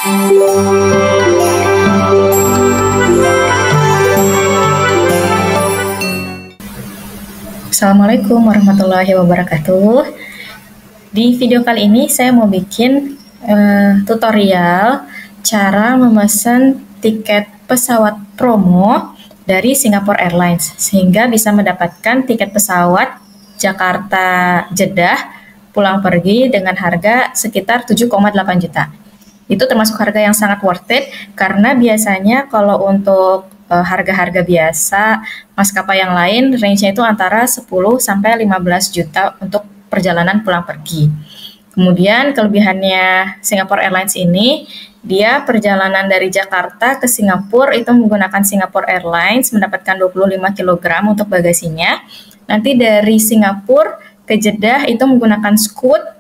Assalamualaikum warahmatullahi wabarakatuh. Di video kali ini saya mau bikin tutorial cara memesan tiket pesawat promo dari Singapore Airlines sehingga bisa mendapatkan tiket pesawat Jakarta Jeddah pulang pergi dengan harga sekitar 7,8 juta. Itu termasuk harga yang sangat worth it karena biasanya kalau untuk harga-harga biasa maskapai yang lain range-nya itu antara 10 sampai 15 juta untuk perjalanan pulang pergi. Kemudian kelebihannya Singapore Airlines ini, dia perjalanan dari Jakarta ke Singapura itu menggunakan Singapore Airlines mendapatkan 25 kg untuk bagasinya. Nanti dari Singapura ke Jeddah itu menggunakan Scoot.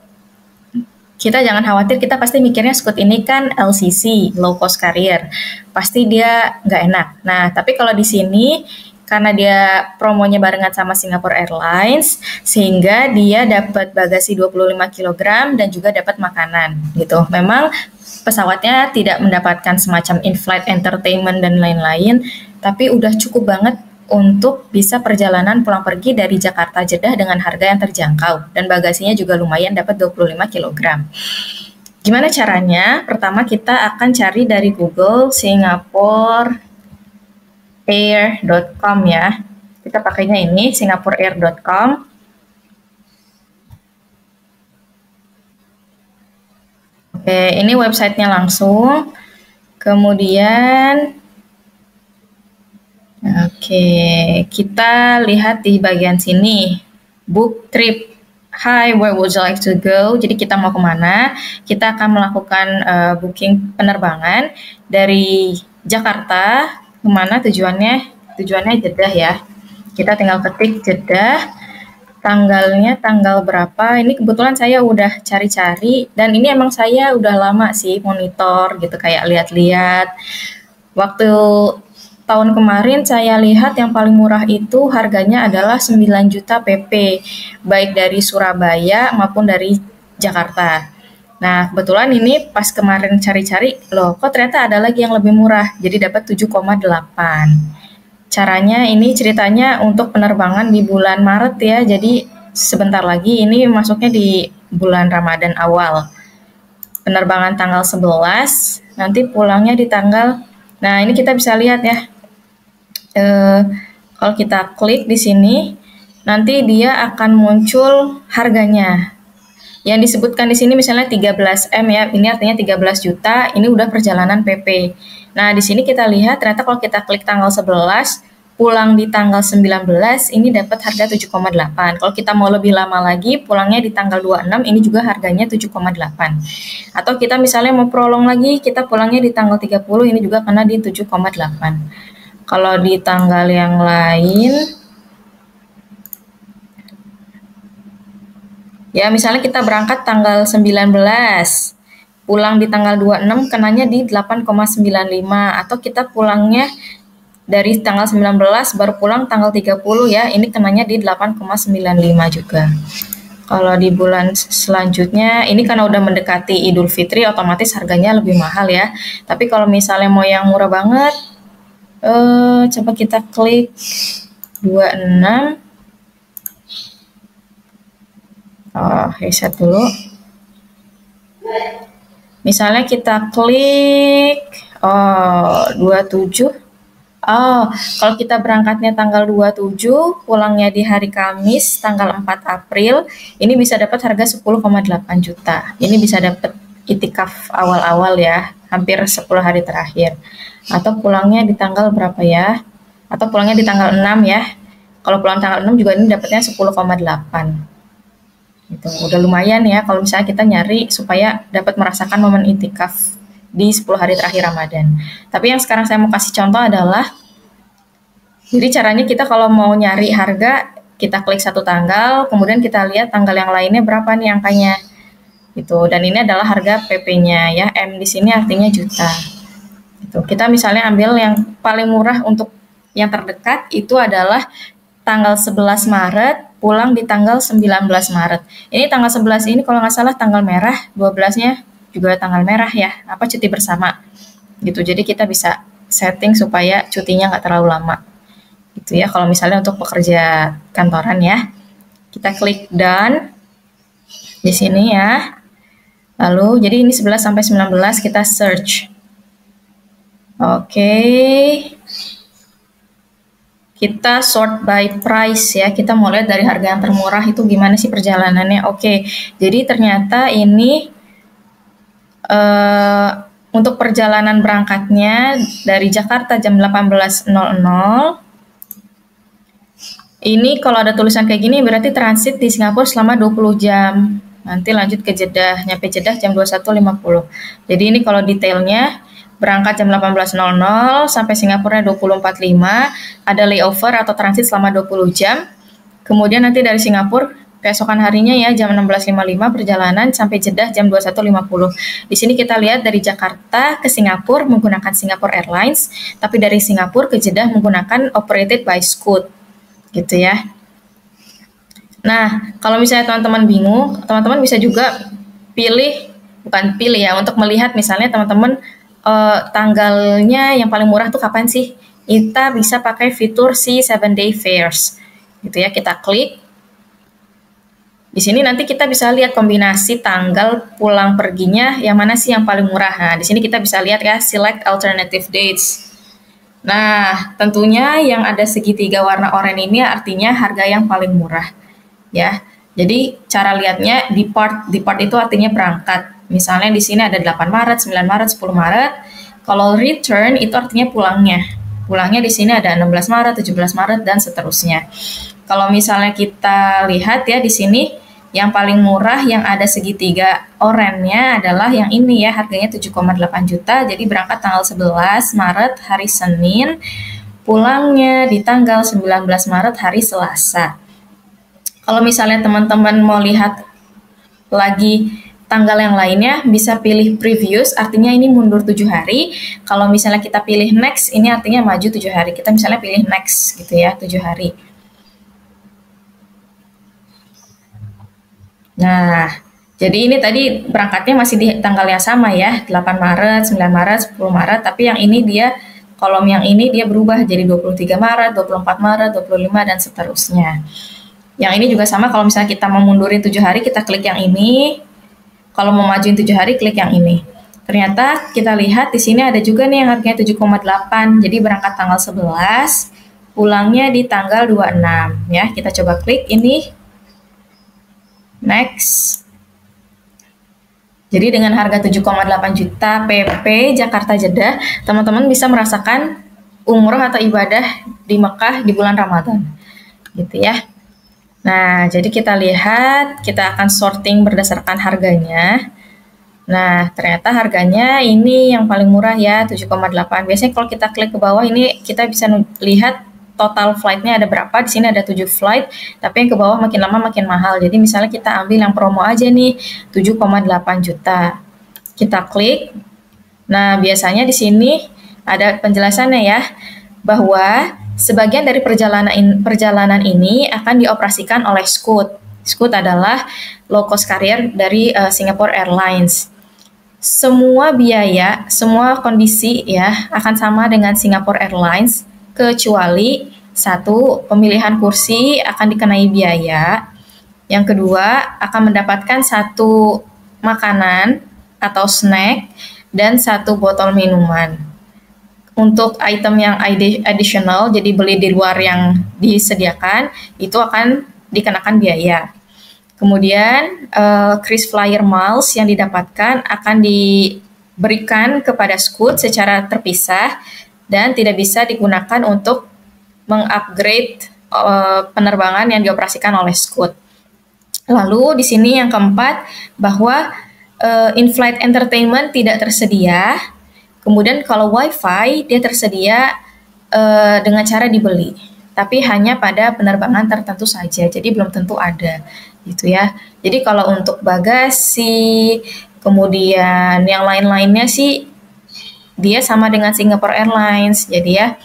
Kita jangan khawatir, kita pasti mikirnya Scoot ini kan LCC, low cost carrier. Pasti dia nggak enak. Nah, tapi kalau di sini, karena dia promonya barengan sama Singapore Airlines, sehingga dia dapat bagasi 25 kg dan juga dapat makanan, gitu. Memang pesawatnya tidak mendapatkan semacam in-flight entertainment dan lain-lain, tapi udah cukup banget untuk bisa perjalanan pulang pergi dari Jakarta Jeddah dengan harga yang terjangkau dan bagasinya juga lumayan dapat 25 kg. Gimana caranya? Pertama kita akan cari dari Google singaporeair.com ya. Kita pakainya ini singaporeair.com. Oke, ini websitenya langsung. Kemudian kita lihat di bagian sini, book trip. Hi, where would you like to go? Jadi kita mau kemana? Kita akan melakukan booking penerbangan dari Jakarta. Kemana tujuannya? Tujuannya Jeddah ya. Kita tinggal ketik Jeddah. Tanggalnya tanggal berapa? Ini kebetulan saya udah cari-cari. Dan ini emang saya udah lama sih monitor gitu. Kayak lihat-lihat. Waktu tahun kemarin saya lihat yang paling murah itu harganya adalah 9 juta PP, baik dari Surabaya maupun dari Jakarta. Nah, kebetulan ini pas kemarin cari-cari, loh kok ternyata ada lagi yang lebih murah, jadi dapat 7,8. Caranya ini ceritanya untuk penerbangan di bulan Maret ya, jadi sebentar lagi ini masuknya di bulan Ramadan awal. Penerbangan tanggal 11, nanti pulangnya di tanggal, nah ini kita bisa lihat ya. Kalau kita klik di sini, nanti dia akan muncul harganya. Yang disebutkan di sini misalnya 13M ya, ini artinya 13 juta, ini udah perjalanan PP. Nah, di sini kita lihat ternyata kalau kita klik tanggal 11, pulang di tanggal 19, ini dapat harga 7,8. Kalau kita mau lebih lama lagi, pulangnya di tanggal 26, ini juga harganya 7,8. Atau kita misalnya mau prolong lagi, kita pulangnya di tanggal 30, ini juga kena di 7,8. Kalau di tanggal yang lain, ya misalnya kita berangkat tanggal 19, pulang di tanggal 26 kenanya di 8,95, atau kita pulangnya dari tanggal 19 baru pulang tanggal 30 ya, ini kenanya di 8,95 juga. Kalau di bulan selanjutnya, ini karena udah mendekati Idul Fitri, otomatis harganya lebih mahal ya. Tapi kalau misalnya mau yang murah banget, coba kita klik 26. Reset dulu. Misalnya kita klik 27. Kalau kita berangkatnya tanggal 27, pulangnya di hari Kamis tanggal 4 April, ini bisa dapat harga 10,8 juta. Ini bisa dapat itikaf awal-awal ya, hampir 10 hari terakhir. Atau pulangnya di tanggal berapa ya? Atau pulangnya di tanggal 6 ya. Kalau pulang tanggal 6 juga ini dapatnya 10,8. Gitu. Udah lumayan ya kalau misalnya kita nyari supaya dapat merasakan momen itikaf di 10 hari terakhir Ramadan. Tapi yang sekarang saya mau kasih contoh adalah, jadi caranya kita kalau mau nyari harga, kita klik satu tanggal, kemudian kita lihat tanggal yang lainnya berapa nih angkanya. Gitu. Dan ini adalah harga PP-nya ya. M di sini artinya juta. Gitu. Kita misalnya ambil yang paling murah untuk yang terdekat itu adalah tanggal 11 Maret, pulang di tanggal 19 Maret. Ini tanggal 11 ini kalau nggak salah tanggal merah, 12-nya juga tanggal merah ya, cuti bersama gitu. Jadi kita bisa setting supaya cutinya nggak terlalu lama gitu ya. Kalau misalnya untuk pekerja kantoran ya, kita klik done di sini ya. Lalu jadi ini 11 sampai 19 kita search. Oke. Kita sort by price ya. Kita mau lihat dari harga yang termurah itu gimana sih perjalanannya. Oke. Jadi ternyata ini untuk perjalanan berangkatnya dari Jakarta jam 18.00. Ini kalau ada tulisan kayak gini berarti transit di Singapura selama 20 jam. Nanti lanjut ke Jeddah, nyampe Jeddah jam 21.50. Jadi ini kalau detailnya berangkat jam 18.00 sampai Singapura 20.45, ada layover atau transit selama 20 jam. Kemudian nanti dari Singapura keesokan harinya ya jam 16.55 perjalanan sampai Jeddah jam 21.50. Di sini kita lihat dari Jakarta ke Singapura menggunakan Singapore Airlines, tapi dari Singapura ke Jeddah menggunakan operated by Scoot. Gitu ya. Nah, kalau misalnya teman-teman bingung, teman-teman bisa juga bukan pilih ya, untuk melihat misalnya teman-teman tanggalnya yang paling murah tuh kapan sih? Kita bisa pakai fitur si 7-day fares. Gitu ya, kita klik. Di sini nanti kita bisa lihat kombinasi tanggal pulang perginya yang mana sih yang paling murah. Nah, di sini kita bisa lihat ya, select alternative dates. Nah, tentunya yang ada segitiga warna oranye ini artinya harga yang paling murah, ya. Jadi cara lihatnya depart itu artinya berangkat. Misalnya di sini ada 8 Maret, 9 Maret, 10 Maret. Kalau return itu artinya pulangnya. Pulangnya di sini ada 16 Maret, 17 Maret dan seterusnya. Kalau misalnya kita lihat ya di sini yang paling murah yang ada segitiga oranye adalah yang ini ya, harganya 7,8 juta. Jadi berangkat tanggal 11 Maret hari Senin, pulangnya di tanggal 19 Maret hari Selasa. Kalau misalnya teman-teman mau lihat lagi tanggal yang lainnya, bisa pilih previous, artinya ini mundur 7 hari. Kalau misalnya kita pilih next, ini artinya maju 7 hari. Kita misalnya pilih next gitu ya, 7 hari. Nah, jadi ini tadi berangkatnya masih di tanggal yang sama ya, 8 Maret, 9 Maret, 10 Maret, tapi yang ini dia, kolom yang ini dia berubah jadi 23 Maret, 24 Maret, 25, dan seterusnya. Yang ini juga sama, kalau misalnya kita mau mundurin 7 hari, kita klik yang ini. Kalau mau majuin 7 hari, klik yang ini. Ternyata kita lihat di sini ada juga nih yang harganya 7,8, jadi berangkat tanggal 11, pulangnya di tanggal 26. Ya, kita coba klik ini. Next. Jadi dengan harga 7,8 juta PP Jakarta Jeddah, teman-teman bisa merasakan umroh atau ibadah di Mekah di bulan Ramadan. Gitu ya. Nah, jadi kita lihat, kita akan sorting berdasarkan harganya. Nah, ternyata harganya ini yang paling murah ya, 7,8. Biasanya kalau kita klik ke bawah ini kita bisa lihat total flight-nya ada berapa. Di sini ada 7 flight, tapi yang ke bawah makin lama makin mahal. Jadi misalnya kita ambil yang promo aja nih, 7,8 juta. Kita klik. Nah, biasanya di sini ada penjelasannya ya, bahwa sebagian dari perjalanan ini akan dioperasikan oleh Scoot. Scoot adalah low cost carrier dari Singapore Airlines. Semua biaya, semua kondisi ya akan sama dengan Singapore Airlines, kecuali satu, pemilihan kursi akan dikenai biaya. Yang kedua, akan mendapatkan satu makanan atau snack dan satu botol minuman. Untuk item yang additional, jadi beli di luar yang disediakan, itu akan dikenakan biaya. Kemudian KrisFlyer Miles yang didapatkan akan diberikan kepada Scoot secara terpisah dan tidak bisa digunakan untuk mengupgrade penerbangan yang dioperasikan oleh Scoot. Lalu di sini yang keempat, bahwa in-flight entertainment tidak tersedia. Kemudian kalau WiFi dia tersedia dengan cara dibeli, tapi hanya pada penerbangan tertentu saja. Jadi belum tentu ada, gitu ya. Jadi kalau untuk bagasi, kemudian yang lain-lainnya sih dia sama dengan Singapore Airlines. Jadi ya,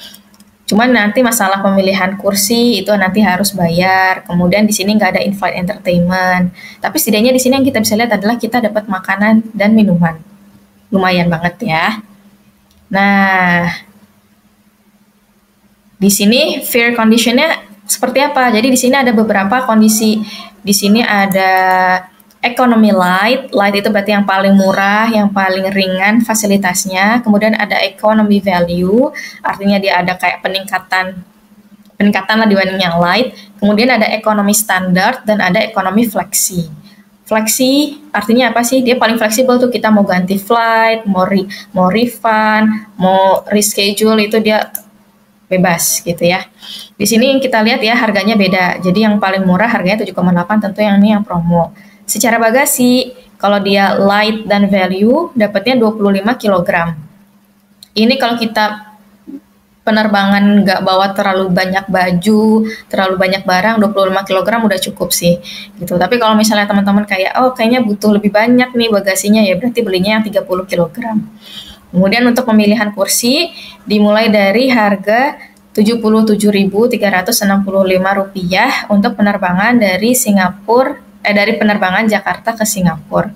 Cuman nanti masalah pemilihan kursi itu nanti harus bayar. Kemudian di sini nggak ada in-flight entertainment. Tapi setidaknya di sini yang kita bisa lihat adalah kita dapat makanan dan minuman. Lumayan banget ya. Nah, di sini fare conditionnya seperti apa? Jadi di sini ada beberapa kondisi. Di sini ada economy light. Light itu berarti yang paling murah, yang paling ringan fasilitasnya. Kemudian ada economy value, artinya dia ada kayak peningkatan lah dibanding yang light. Kemudian ada economy standard dan ada economy flexi. Flexi artinya apa sih? Dia paling fleksibel tuh, kita mau ganti flight, mau refund, mau reschedule itu dia bebas gitu ya. Di sini kita lihat ya harganya beda. Jadi yang paling murah harganya 7,8, tentu yang ini yang promo. Secara bagasi, kalau dia light dan value dapatnya 25 kg. Ini kalau kita penerbangan nggak bawa terlalu banyak baju, terlalu banyak barang, 25 kg udah cukup sih gitu. Tapi kalau misalnya teman-teman kayak kayaknya butuh lebih banyak nih bagasinya, ya berarti belinya yang 30 kg. Kemudian untuk pemilihan kursi dimulai dari harga Rp77.365 untuk penerbangan dari dari penerbangan Jakarta ke Singapura.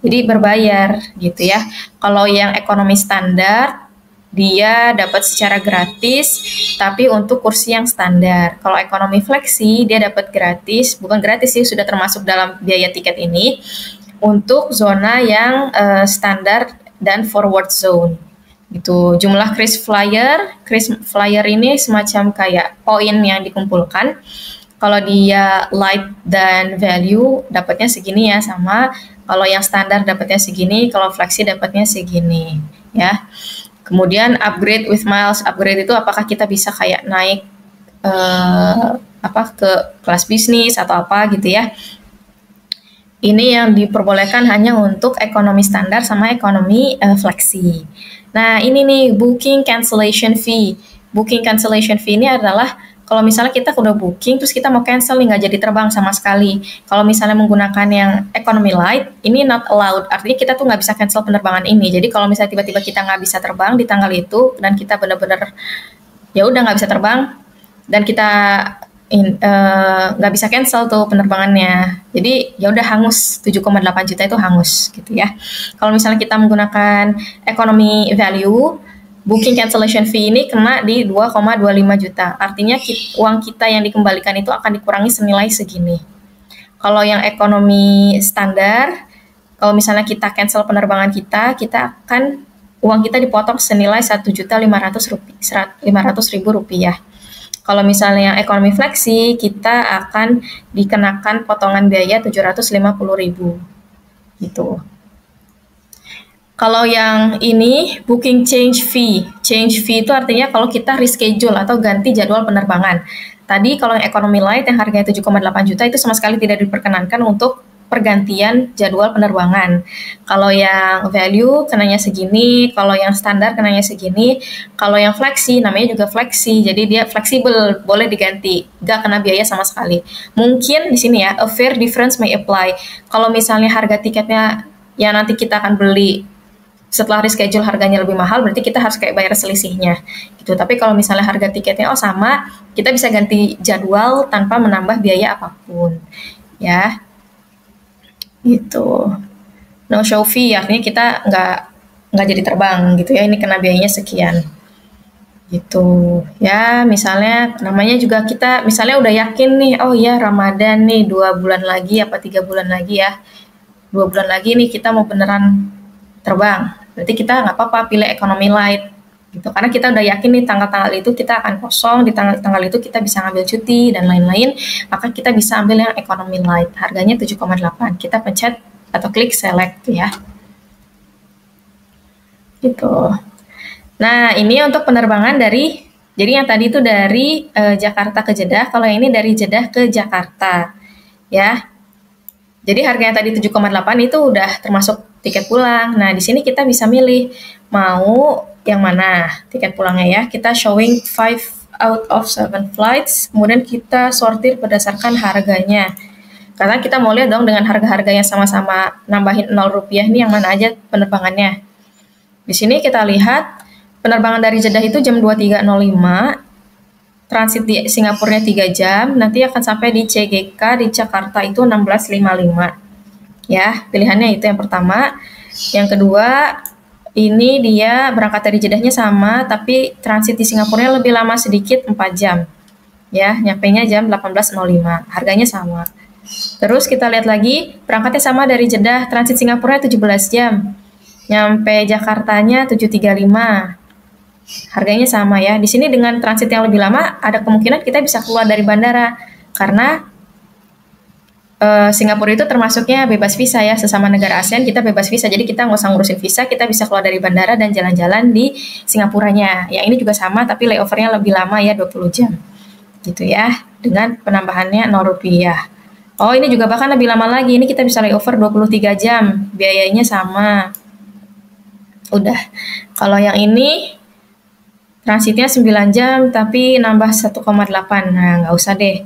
Jadi berbayar gitu ya. Kalau yang ekonomi standar dia dapat secara gratis, tapi untuk kursi yang standar. Kalau ekonomi flexi dia dapat gratis, bukan gratis sih, sudah termasuk dalam biaya tiket ini untuk zona yang standar dan forward zone. Gitu. Jumlah Kris Flyer ini semacam kayak poin yang dikumpulkan. Kalau dia light dan value dapatnya segini ya, sama. Kalau yang standar dapatnya segini, kalau flexi dapatnya segini ya. Kemudian upgrade with miles. Upgrade itu apakah kita bisa kayak naik ke kelas bisnis atau apa gitu ya. Ini yang diperbolehkan hanya untuk ekonomi standar sama ekonomi flexi. Nah, ini nih booking cancellation fee. Booking cancellation fee ini adalah kalau misalnya kita udah booking terus kita mau cancel nih, nggak jadi terbang sama sekali. Kalau misalnya menggunakan yang economy light, ini not allowed. Artinya kita tuh nggak bisa cancel penerbangan ini. Jadi kalau misalnya tiba-tiba kita nggak bisa terbang di tanggal itu dan kita benar-benar ya udah nggak bisa terbang dan kita nggak bisa cancel tuh penerbangannya. Jadi ya udah hangus, 7,8 juta itu hangus gitu ya. Kalau misalnya kita menggunakan economy value, booking cancellation fee ini kena di 2,25 juta. Artinya uang kita yang dikembalikan itu akan dikurangi senilai segini. Kalau yang ekonomi standar, kalau misalnya kita cancel penerbangan kita akan uang kita dipotong senilai 1.500.000 rupiah. Kalau misalnya yang ekonomi flexi, kita akan dikenakan potongan biaya 750.000 gitu. Kalau yang ini booking change fee itu artinya kalau kita reschedule atau ganti jadwal penerbangan. Tadi kalau yang economy light yang harganya 7,8 juta itu sama sekali tidak diperkenankan untuk pergantian jadwal penerbangan. Kalau yang value kenanya segini, kalau yang standar kenanya segini, kalau yang flexi namanya juga flexi, jadi dia fleksibel, boleh diganti, nggak kena biaya sama sekali. Mungkin di sini ya, a fair difference may apply. Kalau misalnya harga tiketnya yang nanti kita akan beli setelah reschedule harganya lebih mahal, berarti kita harus kayak bayar selisihnya gitu. Tapi kalau misalnya harga tiketnya sama, kita bisa ganti jadwal tanpa menambah biaya apapun ya gitu. No show fee artinya kita nggak jadi terbang gitu ya, ini kena biayanya sekian gitu ya. Misalnya namanya juga kita misalnya udah yakin nih, oh ya Ramadan nih 2 bulan lagi apa 3 bulan lagi ya, 2 bulan lagi nih kita mau beneran terbang, berarti kita nggak apa-apa pilih economy light gitu, karena kita udah yakin nih tanggal-tanggal itu kita akan kosong, di tanggal itu kita bisa ngambil cuti dan lain-lain, maka kita bisa ambil yang economy light, harganya 7,8, kita pencet atau klik select ya gitu. Nah ini untuk penerbangan dari, jadi yang tadi itu dari Jakarta ke Jeddah, kalau yang ini dari Jeddah ke Jakarta ya. Jadi harganya tadi 7,8 itu udah termasuk tiket pulang. Nah, di sini kita bisa milih mau yang mana tiket pulangnya ya. Kita showing 5 out of 7 flights, kemudian kita sortir berdasarkan harganya. Karena kita mau lihat dong dengan harga-harga yang sama-sama nambahin 0 rupiah nih yang mana aja penerbangannya. Di sini kita lihat penerbangan dari Jeddah itu jam 23.05 transit di Singapurnya 3 jam, nanti akan sampai di CGK di Jakarta itu 16.55. Ya, pilihannya itu yang pertama. Yang kedua, ini dia berangkat dari Jeddahnya sama, tapi transit di Singapurnya lebih lama sedikit, 4 jam. Ya, nyampainya jam 18.05. Harganya sama. Terus kita lihat lagi, berangkatnya sama dari Jeddah, transit Singapurnya 17 jam. Nyampe Jakartanya 7.35. Harganya sama ya. Di sini dengan transit yang lebih lama, ada kemungkinan kita bisa keluar dari bandara. Karena Singapura itu termasuknya bebas visa ya, sesama negara ASEAN kita bebas visa, jadi kita nggak usah ngurusin visa, kita bisa keluar dari bandara dan jalan-jalan di Singapuranya. Yang ini juga sama, tapi layovernya lebih lama ya, 20 jam. Gitu ya, dengan penambahannya Rp0. Oh, ini juga bahkan lebih lama lagi, ini kita bisa layover 23 jam, biayanya sama. Udah, kalau yang ini transitnya 9 jam, tapi nambah 1,8, nah nggak usah deh.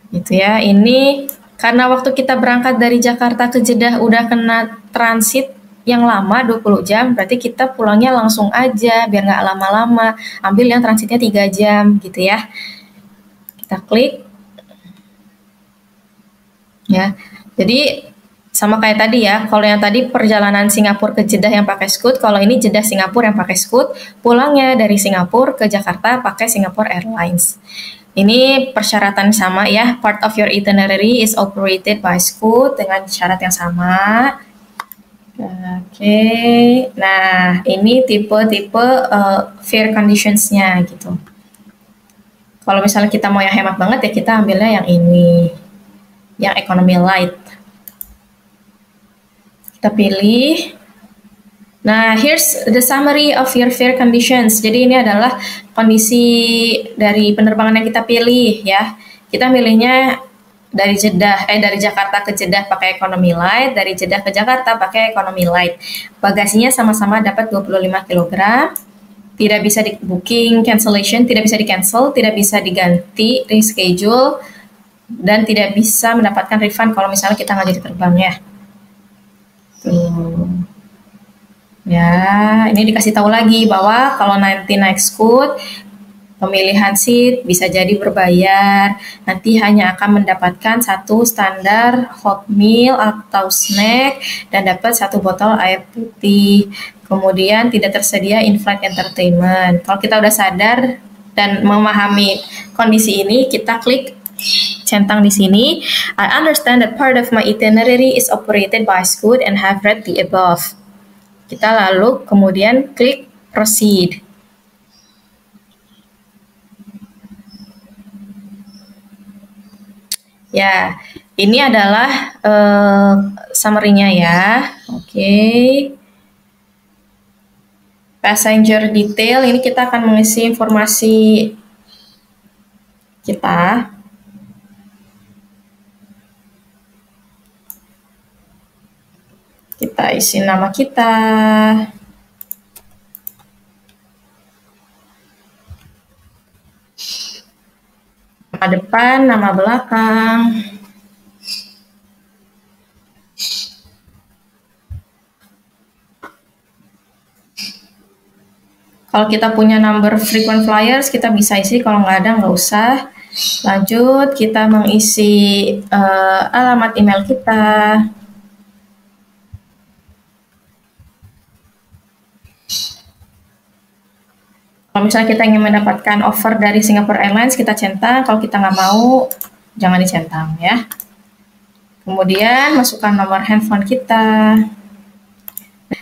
Gitu ya, ini karena waktu kita berangkat dari Jakarta ke Jeddah udah kena transit yang lama 20 jam, berarti kita pulangnya langsung aja biar nggak lama-lama, ambil yang transitnya 3 jam gitu ya. Kita klik ya. Jadi sama kayak tadi ya, kalau yang tadi perjalanan Singapura ke Jeddah yang pakai Scoot, kalau ini Jeddah Singapura yang pakai Scoot, pulangnya dari Singapura ke Jakarta pakai Singapore Airlines. Ini persyaratan sama ya, part of your itinerary is operated by Scoot dengan syarat yang sama. Oke, nah ini tipe-tipe fare conditionsnya gitu. Kalau misalnya kita mau yang hemat banget ya kita ambilnya yang ini, yang economy light. Kita pilih. Nah, here's the summary of your fare conditions. Jadi ini adalah kondisi dari penerbangan yang kita pilih ya. Kita milihnya dari dari Jakarta ke Jeddah pakai economy light, dari Jeddah ke Jakarta pakai economy light. Bagasinya sama-sama dapat 25 kg. Tidak bisa di booking, cancellation, tidak bisa di cancel, tidak bisa diganti, reschedule, dan tidak bisa mendapatkan refund kalau misalnya kita nggak jadi terbang ya. Tuh. Ya, ini dikasih tahu lagi bahwa kalau nanti naik Scoot, pemilihan seat bisa jadi berbayar. Nanti hanya akan mendapatkan satu standar hot meal atau snack dan dapat satu botol air putih. Kemudian tidak tersedia in-flight entertainment. Kalau kita udah sadar dan memahami kondisi ini, kita klik centang di sini. I understand that part of my itinerary is operated by Scoot and have read the above. Kita lalu kemudian klik proceed. Ya, ini adalah summary-nya ya. Oke. Passenger detail, ini kita akan mengisi informasi kita. Kita isi nama kita. Nama depan, nama belakang. Kalau kita punya number frequent flyers, kita bisa isi. Kalau nggak ada, nggak usah. Lanjut, kita mengisi alamat email kita. Kalau misalnya kita ingin mendapatkan offer dari Singapore Airlines, kita centang. Kalau kita nggak mau, jangan dicentang ya. Kemudian masukkan nomor handphone kita.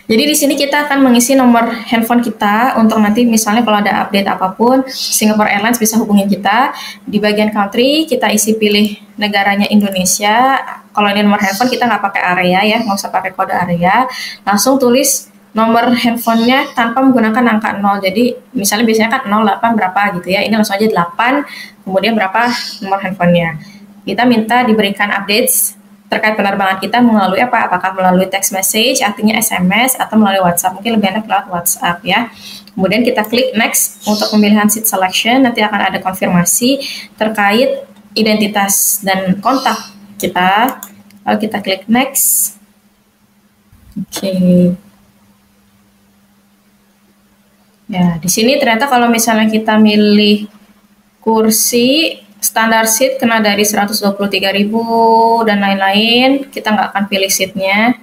Jadi di sini kita akan mengisi nomor handphone kita untuk nanti misalnya kalau ada update apapun, Singapore Airlines bisa hubungin kita. Di bagian country kita isi pilih negaranya Indonesia. Kalau ini nomor handphone kita nggak pakai area ya, nggak usah pakai kode area. Langsung tulis nomor handphonenya tanpa menggunakan angka 0. Jadi misalnya biasanya kan 08 berapa gitu ya. Ini langsung aja 8, kemudian berapa nomor handphonenya. Kita minta diberikan updates terkait penerbangan kita melalui apa? Apakah melalui text message, artinya SMS, atau melalui WhatsApp. Mungkin lebih enak lewat WhatsApp ya. Kemudian kita klik next untuk pemilihan seat selection. Nanti akan ada konfirmasi terkait identitas dan kontak kita. Lalu kita klik next. Oke. Ya, di sini ternyata kalau misalnya kita milih kursi standar seat kena dari 123.000 dan lain-lain. Kita nggak akan pilih seatnya.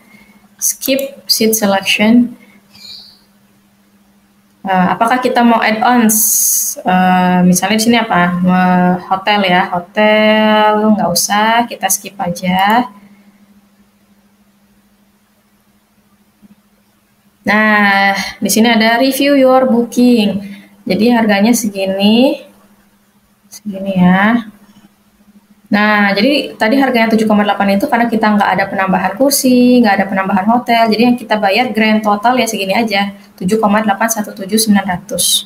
Skip seat selection. Apakah kita mau add-ons? Misalnya di sini apa? Hotel ya, hotel nggak usah, kita skip aja. Nah, di sini ada review your booking. Jadi harganya segini ya. Nah, jadi tadi harganya 7,8 itu karena kita nggak ada penambahan kursi, nggak ada penambahan hotel. Jadi yang kita bayar grand total ya segini aja, 7,817900.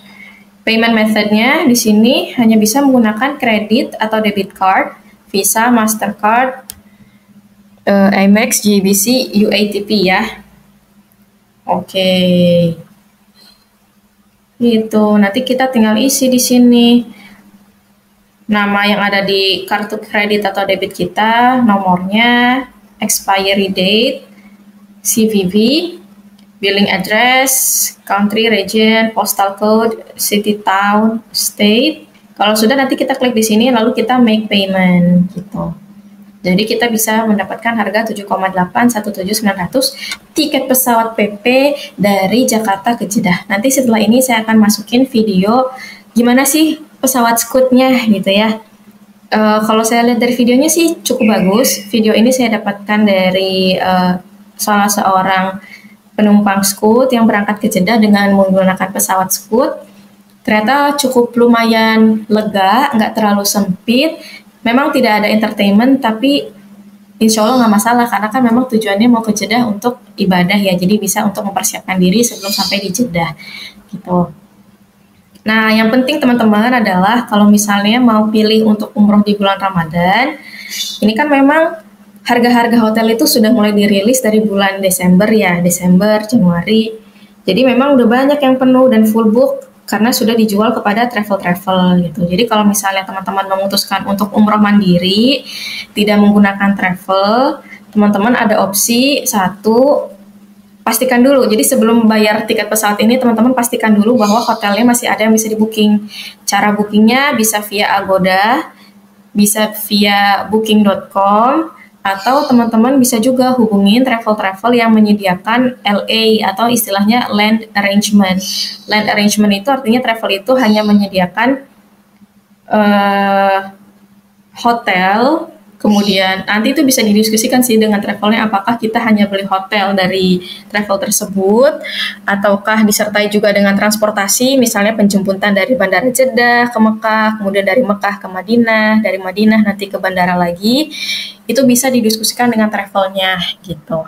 Payment methodnya di sini hanya bisa menggunakan kredit atau debit card, Visa, Mastercard, Amex, GBC, UATP ya. Oke. Gitu. Nanti kita tinggal isi di sini nama yang ada di kartu kredit atau debit kita, nomornya, expiry date, CVV, billing address, country, region, postal code, city, town, state. Kalau sudah nanti kita klik di sini lalu kita make payment gitu. Jadi kita bisa mendapatkan harga 7,817.900 tiket pesawat PP dari Jakarta ke Jeddah. Nanti setelah ini saya akan masukin video gimana sih pesawat Scootnya gitu ya. Kalau saya lihat dari videonya sih cukup bagus. Video ini saya dapatkan dari salah seorang penumpang Scoot yang berangkat ke Jeddah dengan menggunakan pesawat Scoot. Ternyata cukup lumayan lega, nggak terlalu sempit. Memang tidak ada entertainment, tapi insya Allah nggak masalah karena kan memang tujuannya mau ke Jeddah untuk ibadah ya. Jadi bisa untuk mempersiapkan diri sebelum sampai di Jeddah gitu. Nah, yang penting teman-teman adalah kalau misalnya mau pilih untuk umroh di bulan Ramadan, ini kan memang harga-harga hotel itu sudah mulai dirilis dari bulan Desember ya, Desember, Januari. Jadi memang udah banyak yang penuh dan full book karena sudah dijual kepada travel-travel gitu. Jadi kalau misalnya teman-teman memutuskan untuk umroh mandiri, tidak menggunakan travel, teman-teman ada opsi satu, pastikan dulu. Jadi sebelum bayar tiket pesawat ini, teman-teman pastikan dulu bahwa hotelnya masih ada yang bisa di-booking. Cara bookingnya bisa via Agoda, bisa via booking.com, atau teman-teman bisa juga hubungin travel-travel yang menyediakan LA atau istilahnya land arrangement. Land arrangement itu artinya travel itu hanya menyediakan hotel. Kemudian nanti itu bisa didiskusikan sih dengan travelnya apakah kita hanya beli hotel dari travel tersebut ataukah disertai juga dengan transportasi misalnya penjemputan dari Bandara Jeddah ke Mekah, kemudian dari Mekah ke Madinah, dari Madinah nanti ke bandara lagi. Itu bisa didiskusikan dengan travelnya gitu.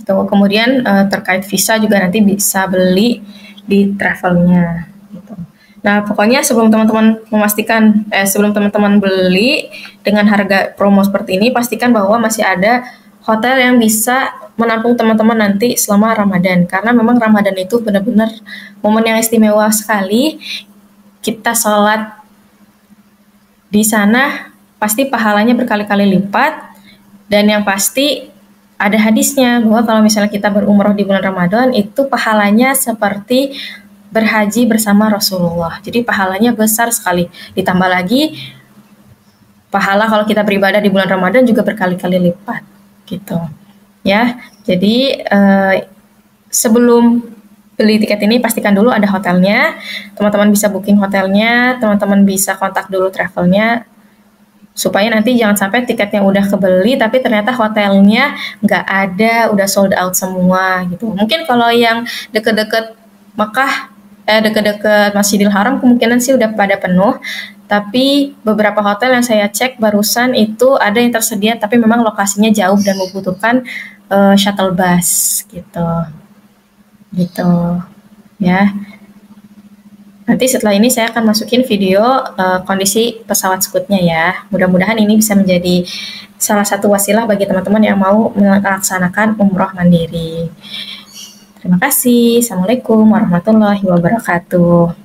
Kemudian terkait visa juga nanti bisa beli di travelnya gitu. Nah, pokoknya sebelum teman-teman sebelum teman-teman beli dengan harga promo seperti ini, pastikan bahwa masih ada hotel yang bisa menampung teman-teman nanti selama Ramadan. Karena memang Ramadan itu benar-benar momen yang istimewa sekali. Kita sholat di sana pasti pahalanya berkali-kali lipat. Dan yang pasti ada hadisnya bahwa kalau misalnya kita berumroh di bulan Ramadan itu pahalanya seperti berhaji bersama Rasulullah. Jadi pahalanya besar sekali. Ditambah lagi pahala kalau kita beribadah di bulan Ramadan juga berkali-kali lipat gitu. Ya. Jadi sebelum beli tiket ini pastikan dulu ada hotelnya. Teman-teman bisa booking hotelnya, teman-teman bisa kontak dulu travelnya supaya nanti jangan sampai tiketnya udah kebeli tapi ternyata hotelnya nggak ada, udah sold out semua gitu. Mungkin kalau yang deket-deket Mekah dekat-dekat Masjidil Haram kemungkinan sih udah pada penuh, tapi beberapa hotel yang saya cek barusan itu ada yang tersedia tapi memang lokasinya jauh dan membutuhkan shuttle bus gitu ya. Nanti setelah ini saya akan masukin video kondisi pesawat Scootnya ya. Mudah-mudahan ini bisa menjadi salah satu wasilah bagi teman-teman yang mau melaksanakan umroh mandiri. Terima kasih. Assalamualaikum warahmatullahi wabarakatuh.